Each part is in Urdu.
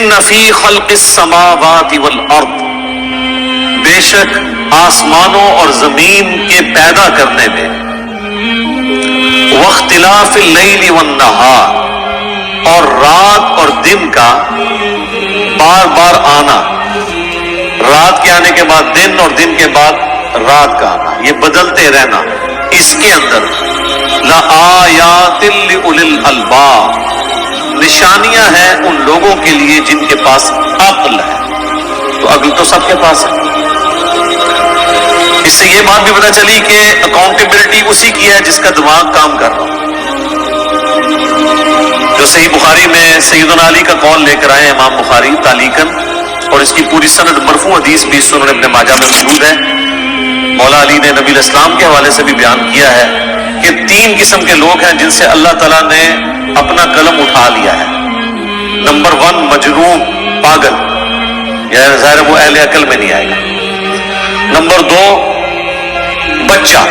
ان فی خلق السماوات والارض، بے شک آسمانوں اور زمین کے پیدا کرنے میں، واختلاف اللیل والنہار، اور رات اور دن کا بار بار آنا، رات کے آنے کے بعد دن اور دن کے بعد رات کا آنا، یہ بدلتے رہنا، اس کے اندر لآیات لأولی الالباب، نشانیاں ہیں ان لوگوں کے لیے جن کے پاس عقل ہے۔ تو عقل تو سب کے پاس ہے۔ اس سے یہ بات بھی پتہ چلی کہ اکاؤنٹیبلٹی اسی کی ہے جس کا دماغ کام کر رہا ہو۔ جو صحیح بخاری میں سیدنا علی کا قول لے کر آئے امام بخاری تعلیقاً، اور اس کی پوری سند مرفوع حدیث بھی سنن ابن ماجہ میں موجود ہے۔ مولا علی نے نبی الاسلام کے حوالے سے بھی بیان کیا ہے کہ 3 قسم کے لوگ ہیں جن سے اللہ تعالیٰ نے اپنا قلم اٹھا لیا ہے۔ نمبر 1 مجنون، پاگل، یعنی ظاہر وہ اہل عقل میں نہیں آئے گا۔ نمبر 2 بچہ،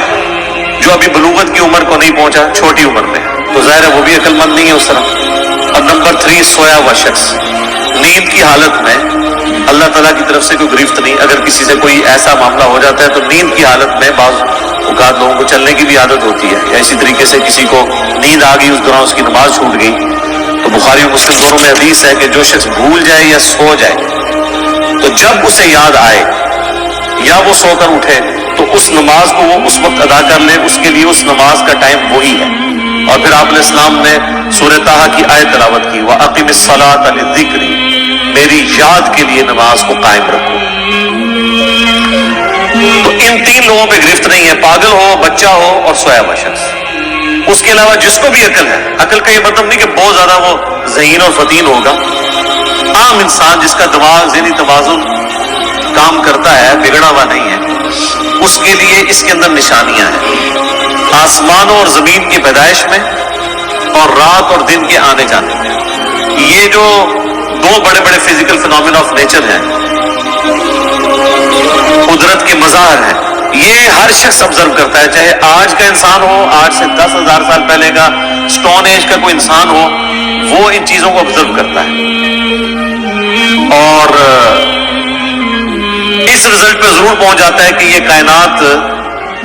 جو ابھی بلوغت کی عمر کو نہیں پہنچا، چھوٹی عمر میں، تو ظاہر ہے وہ بھی عقل مند نہیں ہے اس طرح۔ اور نمبر 3 سویا ہوا شخص، نیند کی حالت میں، اللہ تعالیٰ کی طرف سے کوئی گرفت نہیں۔ اگر کسی سے کوئی ایسا معاملہ ہو جاتا ہے تو نیند کی حالت میں بعض اوقات لوگوں کو چلنے کی بھی عادت ہوتی ہے، یا اسی طریقے سے کسی کو نیند آ گئی، اس دوران اس کی نماز چھوٹ گئی، تو بخاری اور مسلم دونوں میں حدیث ہے کہ جو شخص بھول جائے یا سو جائے تو جب اسے یاد آئے یا وہ سو کر اٹھے تو اس نماز کو وہ اس وقت ادا کر لے، اس کے لیے اس نماز کا ٹائم وہی ہے۔ اور پھر آپ علیہ السلام نے سورہ طٰہٰ کی آیت تلاوت کی، وَأَقِمِ الصَّلَاةَ لِلذِّكْرِ، میری یاد کے لیے نماز کو قائم رکھو۔ تو ان 3 لوگوں پہ گرفت نہیں ہے، پاگل ہو، بچہ ہو اور سویا ہوا شخص۔ اس کے علاوہ جس کو بھی عقل ہے، عقل کا یہ مطلب نہیں کہ بہت زیادہ وہ ذہین اور فطین ہوگا، عام انسان جس کا دماغ ذہنی توازن کام کرتا ہے، بگڑا ہوا نہیں ہے، اس کے لیے اس کے اندر نشانیاں ہیں، آسمانوں اور زمین کی پیدائش میں اور رات اور دن کے آنے جانے میں۔ یہ جو 2 بڑے بڑے فزیکل فینومینا آف نیچر ہیں، قدرت کے مظاہر ہیں، یہ ہر شخص آبزرو کرتا ہے، چاہے آج کا انسان ہو، آج سے 10,000 سال پہلے کا اسٹون ایج کا کوئی انسان ہو، وہ ان چیزوں کو آبزرو کرتا ہے، اور اس رزلٹ پہ ضرور پہنچ جاتا ہے کہ یہ کائنات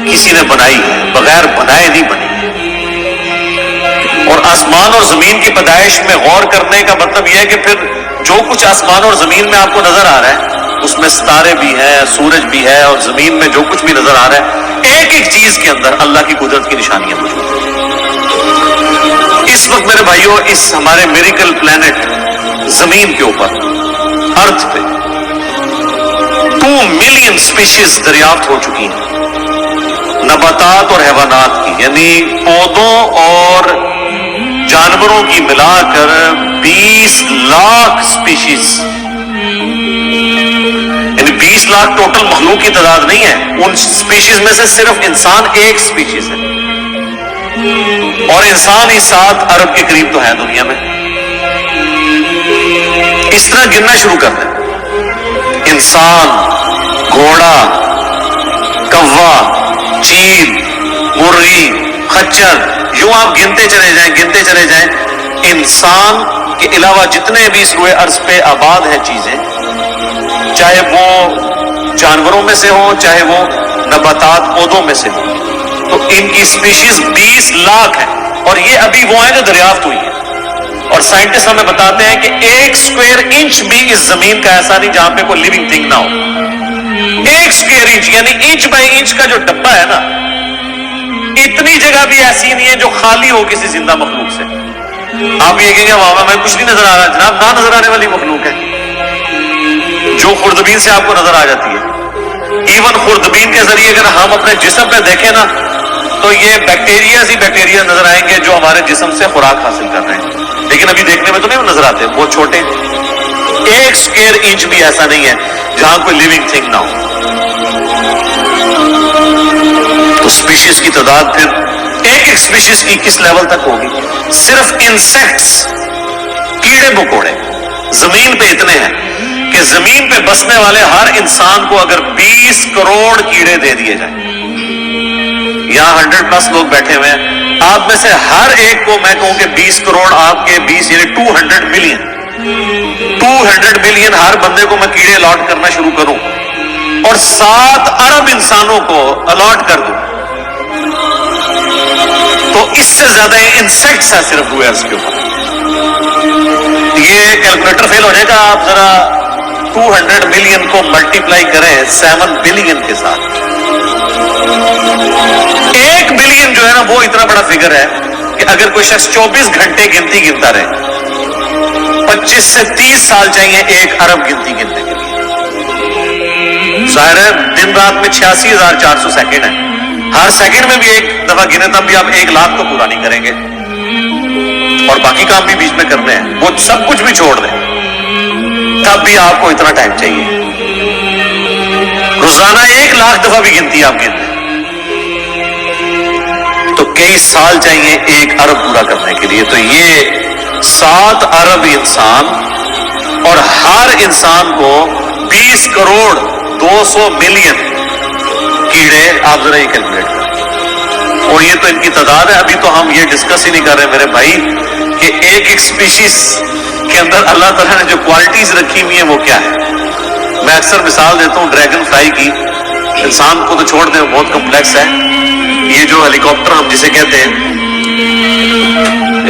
کسی نے بنائی ہے، بغیر بنائے نہیں بنی۔ اور آسمان اور زمین کی پیدائش میں غور کرنے کا مطلب یہ ہے کہ پھر جو کچھ آسمان اور زمین میں آپ کو نظر آ رہا ہے، اس میں ستارے بھی ہیں، سورج بھی ہے، اور زمین میں جو کچھ بھی نظر آ رہا ہے، ایک ایک چیز کے اندر اللہ کی قدرت کی نشانیاں موجود ہیں۔ اس وقت میرے بھائیوں، اس ہمارے میریکل پلانٹ زمین کے اوپر، ارتھ پہ 2 ملین سپیشیز دریافت ہو چکی ہیں، نباتات اور حیوانات کی، یعنی پودوں اور جانوروں کی ملا کر 20 لاکھ سپیشیز، یعنی 20 لاکھ ٹوٹل مخلوق کی تعداد نہیں ہے، ان سپیشیز میں سے صرف انسان ایک سپیشیز ہے، اور انسان ہی 7 ارب کے قریب تو ہے دنیا میں۔ اس طرح گننا شروع کر دیں، انسان، گھوڑا، کوا، چیل، مرغی، خچر، یوں آپ گنتے چلے جائیں، انسان کے علاوہ جتنے بھی اس روئے ارض پہ آباد ہیں چیزیں، چاہے وہ جانوروں میں سے ہوں، چاہے وہ نباتات پودوں میں سے ہوں، تو ان کی سپیشیز 20 لاکھ ہیں، اور یہ ابھی وہ ہیں جو دریافت ہوئی ہیں۔ اور سائنٹسٹ ہمیں بتاتے ہیں کہ 1 اسکوائر انچ بھی اس زمین کا ایسا نہیں جہاں پہ کوئی لیونگ تھنگ نہ ہو۔ 1 اسکوائر انچ یعنی انچ بائی انچ کا جو ڈبہ ہے نا، اتنی جگہ بھی ایسی نہیں ہے جو خالی ہو کسی زندہ مخلوق سے۔ آپ یہ کہیں گے وہاں میں کچھ نہیں نظر آ رہا، جناب نہ نظر آنے والی مخلوق ہے جو خوردبین سے آپ کو نظر آ جاتی ہے۔ ایون خوردبین کے ذریعے اگر ہم اپنے جسم پہ دیکھیں نا، تو یہ بیکٹیریاز ہی بیکٹیریا نظر آئیں گے جو ہمارے جسم سے خوراک حاصل کر رہے ہیں، لیکن ابھی دیکھنے میں تو نہیں نظر آتے، وہ چھوٹے 1 اسکوائر انچ بھی ایسا نہیں ہے جہاں کوئی لیونگ تھنگ نہ ہو۔ تو سپیشیز کی تعداد پھر ایک سپیشیز کی کس لیول تک ہوگی؟ صرف انسیکٹس، کیڑے مکوڑے زمین پہ اتنے ہیں کہ زمین پہ بسنے والے ہر انسان کو اگر 20 کروڑ کیڑے دے دیے جائیں، یہاں 100+ لوگ بیٹھے ہوئے ہیں، آپ میں سے ہر ایک کو میں کہوں کہ 20 کروڑ آپ کے 20 یعنی 200 ملین 200 ملین ہر بندے کو میں کیڑے الاٹ کرنا شروع کروں اور 7 ارب انسانوں کو الاٹ کر دوں تو اس سے زیادہ انسیکٹس ہیں صرف ہوئے اس کے اوپر. یہ کیلکولیٹر فیل ہو جائے گا. آپ ذرا 200 ملین کو ملٹیپلائی کریں 7 بلین کے ساتھ. 1 بلین جو ہے نا وہ اتنا بڑا فگر ہے کہ اگر کوئی شخص 24 گھنٹے گنتی گنتا رہے 25 سے 30 سال چاہیے 1 ارب گنتی گننے کے لیے. ظاہر ہے دن رات میں 86,400 سیکنڈ ہے. ہر سیکنڈ میں بھی ایک دفعہ گنے تب بھی آپ 1 لاکھ تو پورا نہیں کریں گے اور باقی کام بھی بیچ میں کرنے ہیں. وہ سب کچھ بھی چھوڑ دیں تب بھی آپ کو اتنا ٹائم چاہیے. روزانہ 1 لاکھ دفعہ بھی گنتی آپ گنتے تو کئی سال چاہیے 1 ارب پورا کرنے کے لیے. تو یہ 7 ارب انسان اور ہر انسان کو 20 کروڑ 200 ملین کیڑے. آپ ذرا یہ کیلکولیٹ کریں اور یہ تو ان کی تعداد ہے. ابھی تو ہم یہ ڈسکس ہی نہیں کر رہے میرے بھائی کہ ایک اسپیشیز کے اندر اللہ تعالیٰ نے جو کوالٹیز رکھی ہوئی ہیں وہ کیا ہے. میں اکثر مثال دیتا ہوں ڈریگن فلائی کی. انسان کو تو چھوڑ دیں بہت کمپلیکس ہے. یہ جو ہیلی کاپٹر ہم جسے کہتے ہیں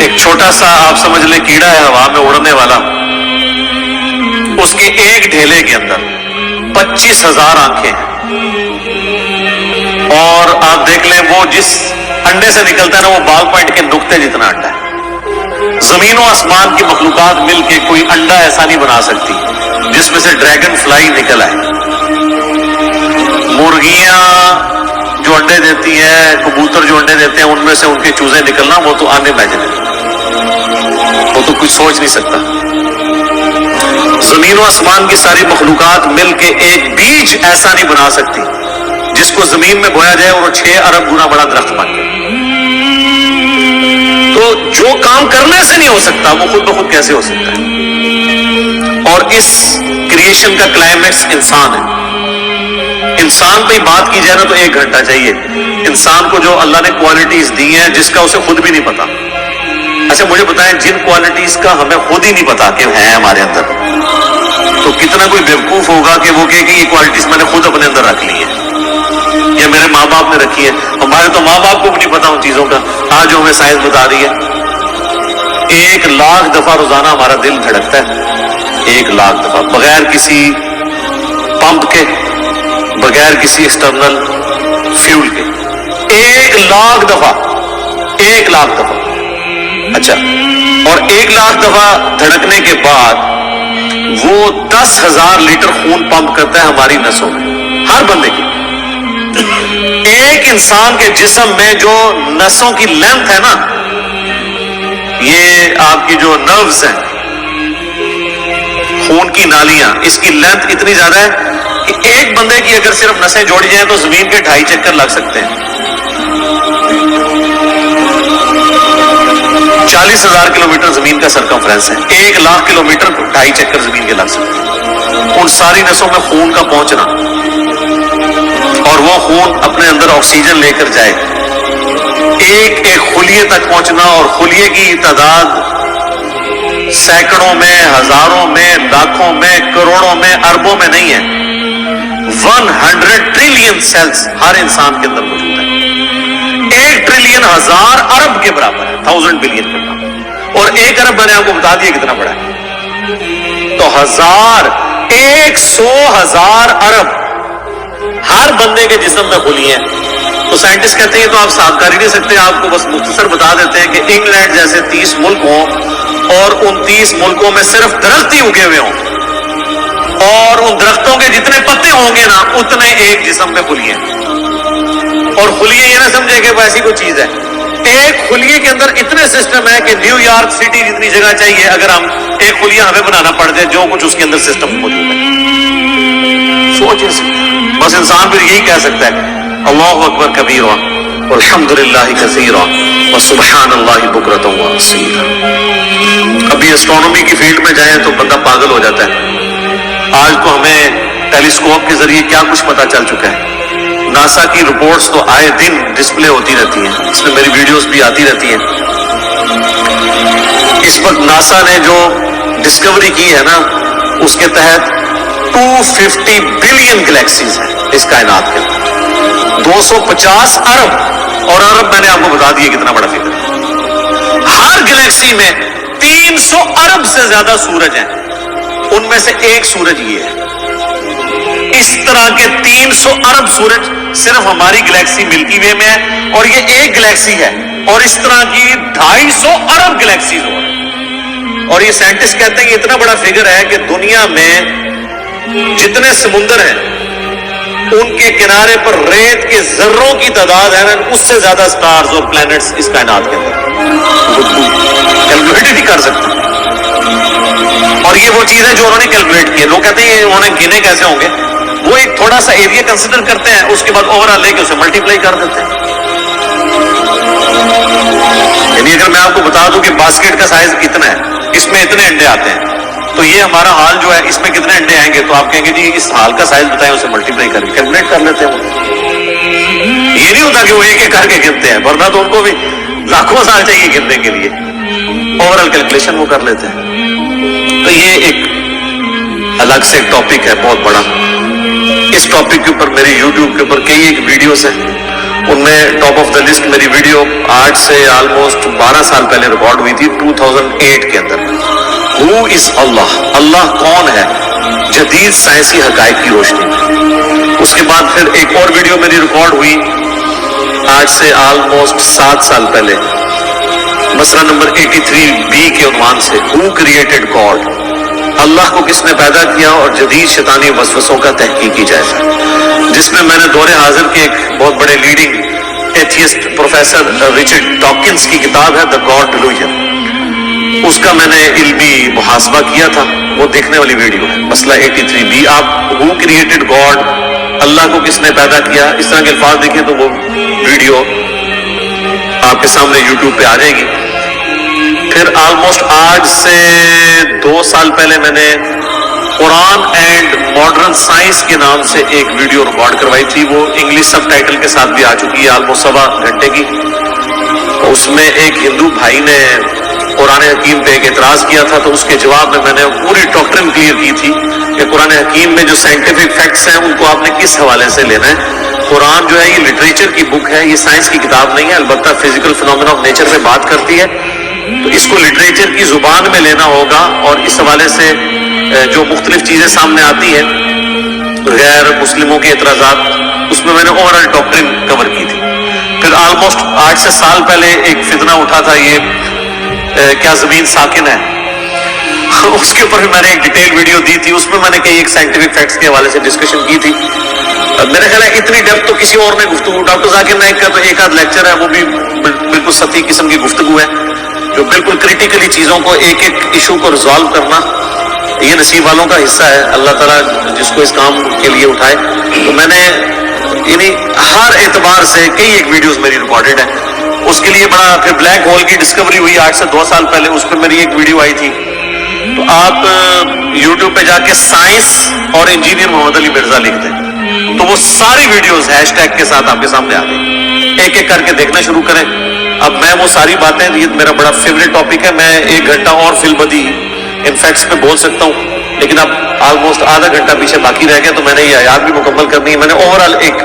ایک چھوٹا سا آپ سمجھ لیں کیڑا ہے ہوا میں اڑنے والا. اس کے ایک ڈھیلے کے اندر 25,000 آنکھیں ہیں اور آپ دیکھ لیں وہ جس انڈے سے نکلتا ہے نا وہ بال پوائنٹ کے نقطے جتنا انڈا ہے. زمین و آسمان کی مخلوقات مل کے کوئی انڈا ایسا نہیں بنا سکتی جس میں سے ڈریگن فلائی نکل آئے. مرغیاں جو انڈے دیتی ہیں کبوتر جو انڈے دیتے ہیں ان میں سے ان کے چوزے نکلنا وہ تو انامیجنیبل. وہ تو کچھ سوچ نہیں سکتا. زمین و آسمان کی ساری مخلوقات مل کے ایک بیج ایسا نہیں بنا سکتی جس کو زمین میں بویا جائے اور 6 ارب گنا بڑا درخت بن جائے. تو جو کام کرنے سے نہیں ہو سکتا وہ خود بخود کیسے ہو سکتا ہے. اور اس کریشن کا کلائمیکس انسان ہے. انسان پہ بات کی جائے نا تو 1 گھنٹہ چاہیے. انسان کو جو اللہ نے کوالٹیز دی ہیں جس کا اسے خود بھی نہیں پتا. اچھا مجھے بتائیں جن کوالٹیز کا ہمیں خود ہی نہیں پتا کہ ہیں ہمارے اندر تو کتنا کوئی بیوقوف ہوگا کہ وہ کہے کہ یہ کوالٹیز میں نے خود اپنے اندر رکھ لی ہیں یا میرے ماں باپ نے رکھی ہے. ہمارے تو ماں باپ کو بھی نہیں پتا ان چیزوں کا. آج جو ہمیں سائنس بتا رہی ہے 1 لاکھ دفعہ روزانہ ہمارا دل دھڑکتا ہے. 1 لاکھ دفعہ بغیر کسی پمپ کے بغیر کسی ایکسٹرنل فیول کے. 1 لاکھ دفعہ 1 لاکھ دفعہ. اچھا اور 1 لاکھ دفعہ دھڑکنے کے بعد وہ 10,000 لیٹر خون پمپ کرتا ہے ہماری نسوں میں ہر بندے کی. ایک انسان کے جسم میں جو نسوں کی لینتھ ہے نا یہ آپ کی جو نروز ہیں خون کی نالیاں اس کی لینتھ اتنی زیادہ ہے کہ ایک بندے کی اگر صرف نسیں جوڑی جائیں تو زمین کے 2.5 چکر لگ سکتے ہیں. 40,000 کلومیٹر زمین کا سرکمفرنس ہے. 1 لاکھ کلومیٹر 2.5 چکر زمین کے لگ سکتے ہیں. ان ساری نسوں میں خون کا پہنچنا اور وہ خون اپنے اندر آکسیجن لے کر جائے ایک خلیے تک پہنچنا اور خلیے کی تعداد سینکڑوں میں ہزاروں میں لاکھوں میں کروڑوں میں اربوں میں نہیں ہے. 100 ٹریلین سیلز ہر انسان کے اندر موجود ہے. 1 ٹریلین 1000 ارب کے برابر ہے 1000 بلین کے برابر. اور 1 ارب میں نے آپ کو بتا دیا کتنا بڑا ہے. تو 100,000 ارب ہر بندے کے جسم میں خلیے ہیں. تو سائنٹسٹ کہتے ہیں تو آپ صاف کر ہی نہیں سکتے. آپ کو بس مختصر بتا دیتے ہیں کہ انگلینڈ جیسے 30 ملک ہوں اور ان 30 ملکوں میں صرف درخت ہی اگے ہوئے ہوں اور ان درختوں کے جتنے پتے ہوں گے نا اتنے ایک جسم میں خلیے ہیں. اور خلیے یہ نہ سمجھے کہ وہ ایسی کوئی چیز ہے. ایک خلیے کے اندر اتنے سسٹم ہے کہ نیو یارک سٹی جتنی جگہ چاہیے اگر ہم ایک خلیہ ہمیں بنانا پڑ جائے جو کچھ اس کے اندر سسٹم موجود ہے. سوچیں بس انسان پھر یہی کہہ سکتا ہے اللہ اکبر کبیرا والحمدللہ کثیرا وسبحان اللہ بکرۃ واصیلا. ابھی ایسٹرونومی کی فیلڈ میں جائیں تو بندہ پاگل ہو جاتا ہے. آج تو ہمیں ٹیلیسکوپ کے ذریعے کیا کچھ پتا چل چکا ہے. ناسا کی رپورٹس تو آئے دن ڈسپلے ہوتی رہتی ہیں. اس میں میری ویڈیوز بھی آتی رہتی ہیں. اس وقت ناسا نے جو ڈسکوری کی ہے نا اس کے تحت 250 بلین گلیکسیز ہیں اس کائنات کے اندر, 250 ارب, اور ارب میں نے آپ کو بتا دیا کتنا بڑا فگر ہے. ہر گلیکسی میں 300 ارب سے زیادہ سورج ہیں, ان میں سے ایک سورج یہ ہے. اس طرح کے 300 ارب سورج صرف ہماری گلیکسی ملکی وے میں ہے, اور یہ ایک گلیکسی ہے, اور اس طرح کی 250 ارب گلیکسیز ہو رہی ہیں. اور یہ سائنٹسٹ کہتے ہیں کہ اتنا بڑا فگر ہے کہ دنیا میں جتنے سمندر ہیں ان کے کنارے پر ریت کے ذروں کی تعداد ہے نا, اس سے زیادہ سٹارز اور پلانٹس اس کائنات کے اندر کیلکولیٹ ہی نہیں کر سکتے. اور یہ وہ چیز ہے جو انہوں نے کیلکولیٹ کی ہے. لوگ کہتے ہیں انہوں نے گنے کیسے ہوں گے, وہ ایک تھوڑا سا ایریا کنسیڈر کرتے ہیں, اس کے بعد اوور آل لے کے اسے ملٹیپلائی کر دیتے ہیں. یعنی اگر میں آپ کو بتا دوں کہ باسکٹ کا سائز اتنا ہے, اس میں اتنے انڈے آتے ہیں, تو یہ ہمارا حال جو ہے اس میں کتنے انڈے آئیں گے, تو آپ کہیں گے جی اس حال کا سائز بتائیں, اسے ملٹیپلائی کر کے کیلکولیٹ کر لیتے ہیں. یہ نہیں ہوتا کہ وہ ایک ایک کر کے گنتے ہیں, ورنہ تو ان کو بھی لاکھوں سال چاہیے گننے کے لیے. اوور آل کیلکولیشن وہ کر لیتے ہیں. تو یہ ایک الگ سے ٹاپک ہے بہت بڑا. اس ٹاپک کے اوپر میری یوٹیوب کے اوپر کئی ایک ویڈیوز ہیں, ان میں ٹاپ آف دا لسٹ میری ویڈیو آج سے آلموسٹ 12 سال پہلے ریکارڈ ہوئی تھی 2008 کے اندر. ہو از اللہ, اللہ کون ہے جدید سائنسی حقائق کی روشنی میں. اس کے بعد پھر ایک اور ویڈیو میری ریکارڈ ہوئی آج سے آلموسٹ 7 سال پہلے, مسئلہ نمبر 83B کے عنوان سے, ہو کریٹڈ گاڈ, اللہ کو کس نے پیدا کیا اور جدید شیطانی وسوسوں کا تحقیقی جائزہ, جس میں نے دور حاضر کے ایک بہت بڑے leading atheist professor Richard Dawkins کی کتاب ہے دا گاڈ ڈیلوژن, اس کا میں نے علمی محاسبہ کیا تھا. وہ دیکھنے والی ویڈیو ہے, مسئلہ 83B. آپ ہو کریٹڈ گاڈ, اللہ کو کس نے پیدا کیا, اس طرح کے الفاظ دیکھیں تو وہ ویڈیو آپ کے سامنے یوٹیوب پہ آ جائے گی. پھر آلموسٹ آج سے 2 سال پہلے میں نے قرآن اینڈ ماڈرن سائنس کے نام سے ایک ویڈیو ریکارڈ کروائی تھی. وہ انگلش سب ٹائٹل کے ساتھ بھی آ چکی ہے, آلموسٹ 1.25 گھنٹے کی. اس میں ایک ہندو بھائی نے قرآن حکیم پہ ایک اعتراض کیا تھا, تو اس کے جواب میں نے پوری ڈاکٹرن کلیئر کی تھی کہ قرآن حکیم میں جو سائنٹیفک فیکٹس ہیں ان کو آپ نے کس حوالے سے لینا ہے. قرآن جو ہے یہ لٹریچر کی بک ہے, یہ سائنس کی کتاب نہیں ہے. البتہ فزیکل فینومینا آف نیچر پہ بات کرتی ہے, تو اس کو لٹریچر کی زبان میں لینا ہوگا. اور اس حوالے سے جو مختلف چیزیں سامنے آتی ہیں, غیر مسلموں کے اعتراضات, اس میں نے اوور آل ڈاکٹرن کور کی تھی. پھر آلموسٹ 8 سے سال پہلے ایک فتنہ اٹھا تھا, یہ کیا زمین ساکن ہے, اس کے اوپر بھی میں نے ایک ڈیٹیل ویڈیو دی تھی. اس میں نے کئی ایک سائنٹیفک فیکٹس کے حوالے سے ڈسکشن کی تھی. میرے خیال ہے اتنی ڈیپتھ تو کسی اور نے گفتگو, ڈاکٹر ذاکر نائک کا تو ایک آدھ لیکچر ہے, وہ بھی بالکل سطحی قسم کی گفتگو ہے, جو بالکل کریٹیکلی چیزوں کو ایک ایک ایشو کو ریزالو کرنا یہ نصیب والوں کا حصہ ہے. اللہ تعالیٰ جس کو اس کام کے لیے اٹھائے. تو میں نے یعنی ہر اعتبار سے کئی ایک ویڈیوز میری ریکارڈڈ ہیں. اس کے لیے بڑا پھر بلیک ہول کی ڈسکوری ہوئی آج سے 2 سال پہلے, اس پہ میری ایک ویڈیو آئی تھی. تو آپ یوٹیوب پہ جا کے سائنس اور انجینئر محمد علی مرزا لکھ دیں تو وہ ساری ویڈیوز ہیش ٹیگ کے ساتھ آپ کے سامنے آ گئی. ایک ایک کر کے دیکھنا شروع کریں. اب میں وہ ساری باتیں, یہ میرا بڑا فیوریٹ ٹاپک ہے, میں 1 گھنٹہ اور فی البدی ان فیکٹس پہ بول سکتا ہوں, لیکن اب آلموسٹ آدھا گھنٹہ پیچھے باقی رہ گیا, تو میں نے یہ آیات بھی مکمل کرنی ہے. میں نے اوور آل ایک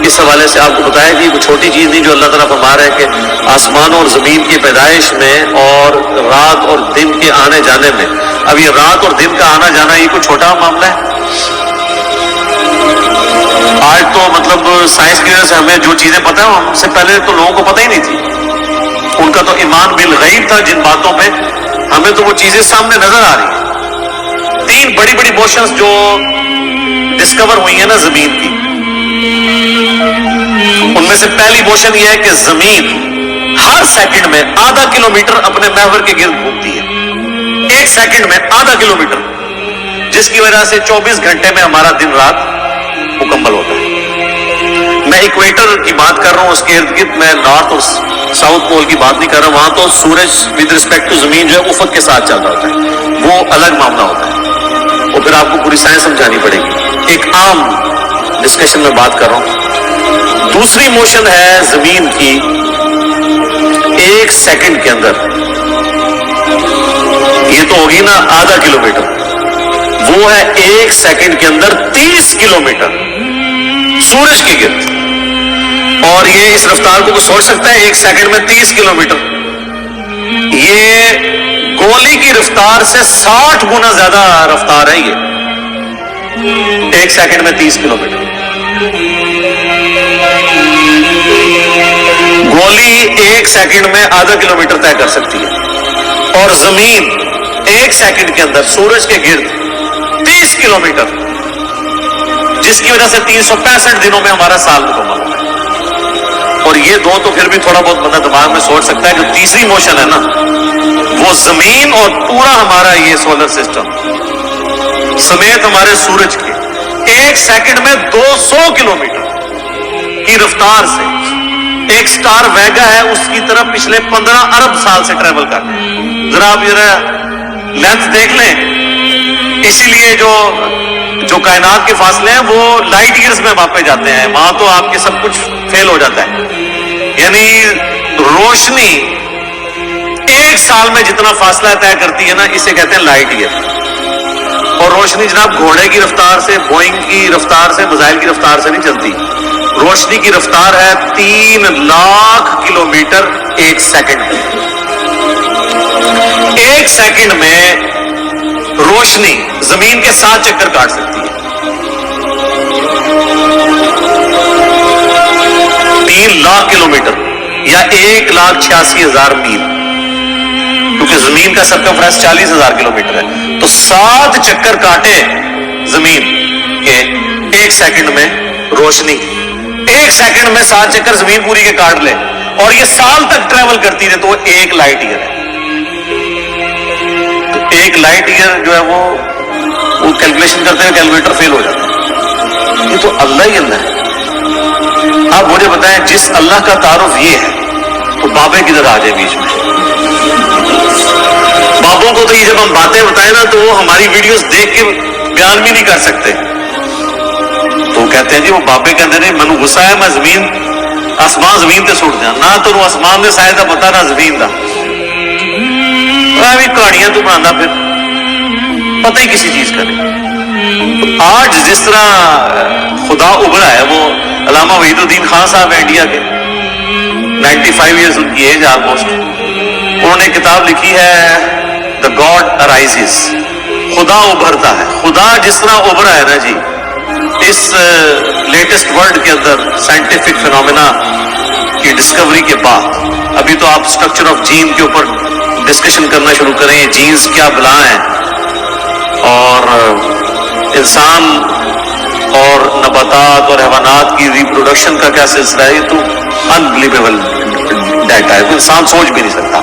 اس حوالے سے آپ کو بتایا کہ کوئی چھوٹی چیز نہیں جو اللہ تعالیٰ فرما رہا ہے کہ آسمان اور زمین کی پیدائش میں اور رات اور دن کے آنے جانے میں. اب یہ رات اور دن کا آنا جانا یہ کوئی چھوٹا معاملہ ہے. آج تو مطلب سائنس کی وجہ سے ہمیں جو چیزیں پتہ ہیں, ہم سے پہلے تو لوگوں کو پتہ ہی نہیں تھی. ان کا تو ایمان بالغیب تھا جن باتوں پہ, ہمیں تو وہ چیزیں سامنے نظر آ رہی ہیں. 3 بڑی بڑی موشنز جو ڈسکور ہوئی ہیں نا زمین کی, ان میں سے پہلی موشن یہ ہے کہ زمین ہر سیکنڈ میں آدھا کلومیٹر اپنے محور کے گرد گھومتی ہے. 1 سیکنڈ میں آدھا کلومیٹر, جس کی وجہ سے 24 گھنٹے میں ہمارا دن رات مکمل ہوتا ہے. میں ایکویٹر کی بات کر رہا ہوں, اس کے ارد گرد میں نارتھ اور ساؤتھ پول کی بات نہیں کر رہا. وہاں تو سورج ود ریسپیکٹ ٹو زمین جو ہے افق کے ساتھ چل رہا ہوتا ہے, وہ الگ معاملہ ہوتا ہے. اور پھر آپ کو پوری سائنس سمجھانی پڑے گی. ایک عام ڈسکشن میں بات کر رہا ہوں. دوسری موشن ہے زمین کی, 1 سیکنڈ کے اندر یہ تو ہوگی نا آدھا کلومیٹر، وہ ہے 1 سیکنڈ کے اندر 30 کلومیٹر سورج کے گرد. اور یہ اس رفتار کو سوچ سکتا ہے 1 سیکنڈ میں 30 کلومیٹر؟ یہ گولی کی رفتار سے 60 گنا زیادہ رفتار ہے یہ 1 سیکنڈ میں 30 کلومیٹر. گولی 1 سیکنڈ میں آدھا کلومیٹر طے کر سکتی ہے، اور زمین 1 سیکنڈ کے اندر سورج کے گرد 30 کلومیٹر، جس کی وجہ سے 365 دنوں میں ہمارا سال مکمل ہوتا ہے. اور یہ دو تو پھر بھی تھوڑا بہت بندہ دماغ میں سوچ سکتا ہے کہ تیسری موشن ہے نا، وہ زمین اور پورا ہمارا یہ سولر سسٹم سمیت ہمارے سورج کے 1 سیکنڈ میں 200 کلومیٹر کی رفتار سے ایک سٹار ویگا ہے اس کی طرف پچھلے 15 ارب سال سے ٹریول کر رہے ہیں. ذرا آپ ذرا لینتھ دیکھ لیں. اسی لیے جو کائنات کے فاصلے ہیں وہ لائٹ ایئرز میں ماپے جاتے ہیں، وہاں تو آپ کے سب کچھ فیل ہو جاتا ہے. یعنی روشنی 1 سال میں جتنا فاصلہ طے کرتی ہے نا، اسے کہتے ہیں لائٹ ایئر. اور روشنی جناب گھوڑے کی رفتار سے، بوئنگ کی رفتار سے، میزائل کی رفتار سے نہیں چلتی. روشنی کی رفتار ہے 3 لاکھ کلومیٹر 1 سیکنڈ میں. 1 سیکنڈ میں روشنی زمین کے 7 چکر کاٹ سکتی ہے. 3 لاکھ کلومیٹر یا 1,86,000 میل، کیونکہ زمین کا سرکمفرنس 40,000 کلومیٹر ہے. تو 7 چکر کاٹے زمین کے 1 سیکنڈ میں روشنی، 1 سیکنڈ میں 7 چکر زمین پوری کے کاٹ لے، اور یہ سال تک ٹریول کرتی ہے، تو وہ 1 لائٹ ایئر ہے. تو 1 لائٹ ایئر جو ہے وہ کیلکولیشن کرتے ہیں، کیلکولیٹر فیل ہو جاتا ہے. یہ تو اللہ ہی اللہ ہے. آپ مجھے بتائیں، جس اللہ کا تعارف یہ ہے تو بابے کدھر آ جائے بیچ میں؟ بابوں کو تو یہ جب ہم باتیں بتائیں نا تو وہ ہماری ویڈیوز دیکھ کے بیان بھی نہیں کر سکتے. تو کہتے ہیں جی وہ بابے کہتے ہیں مینو غصہ ہے، میں زمین آسمان زمین تے سٹ جا نہ، تو آسمان دے سائے دا پتا نہ زمین دا. بھی کہانیاں تو بنانا پھر پتہ ہی کسی چیز کا نہیں. آج جس طرح خدا ابھرا ہے، وہ علامہ وحید الدین خان صاحب انڈیا کے 95 ایئرز ان کی ایج آلموسٹ. انہوں نے کتاب لکھی ہے دا گاڈ ارائزز، خدا ابھرتا ہے. خدا جس طرح ابھرا ہے نا جی اس لیٹسٹ ورلڈ کے اندر سائنٹیفک فینومینا کی ڈسکوری کے بعد، ابھی تو آپ اسٹرکچر آف جین کے اوپر ڈسکشن کرنا شروع کریں، جینز کیا بلا ہیں، اور انسان اور نباتات اور حیوانات کی ریپروڈکشن کا کیا سلسلہ ہے. یہ تو انبلیویبل ڈیٹا ہے، کوئی انسان سوچ بھی نہیں سکتا.